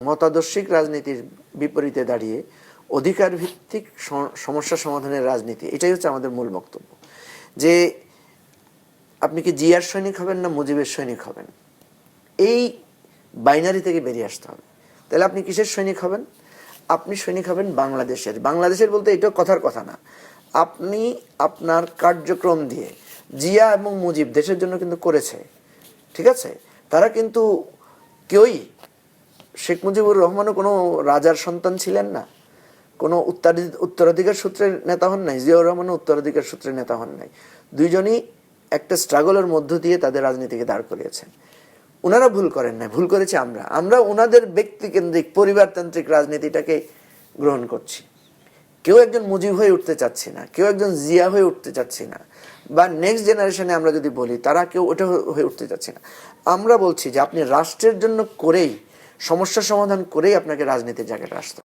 মতাদর্শিক রাজনীতির বিপরীতে দাঁড়িয়ে অধিকার ভিত্তিক সমস্যা সমাধানের রাজনীতি, এটাই হচ্ছে আমাদের মূল বক্তব্য। যে আপনি কি জিয়ার সৈনিক হবেন না মুজিবের সৈনিক হবেন, এই বাইনারি থেকে বেরিয়ে আসতে হবে। তাহলে আপনি কিসের সৈনিক হবেন? আপনি সৈনিক হবেন বাংলাদেশের। বাংলাদেশের বলতে এটা কথার কথা না, আপনি আপনার কার্যক্রম দিয়ে জিয়া এবং মুজিব দেশের জন্য কিন্তু করেছে, ঠিক আছে? তারা কিন্তু কেউই, শেখ মুজিবুর রহমানও কোনো রাজার সন্তান ছিলেন না, কোনো উত্তরাধিকার সূত্রের নেতা হন নাই, জিয়াউর রহমানও উত্তরাধিকার সূত্রের নেতা হন নাই। দুইজনই একটা স্ট্রাগলের মধ্য দিয়ে তাদের রাজনীতিকে দাঁড় করিয়েছেন। ওনারা ভুল করেন না, ভুল করেছি আমরা ওনাদের ব্যক্তিকেন্দ্রিক পরিবারতান্ত্রিক রাজনীতিটাকে গ্রহণ করছি। কেউ একজন মুজিব হয়ে উঠতে চাচ্ছি না, কেউ একজন জিয়া হয়ে উঠতে চাচ্ছি না, বা নেক্সট জেনারেশনে আমরা যদি বলি তারা কেউ ওটা হয়ে উঠতে চাচ্ছে না। আমরা বলছি যে আপনি রাষ্ট্রের জন্য করেই, সমস্যা সমাধান করেই আপনাকে রাজনীতির জায়গাটা আসতে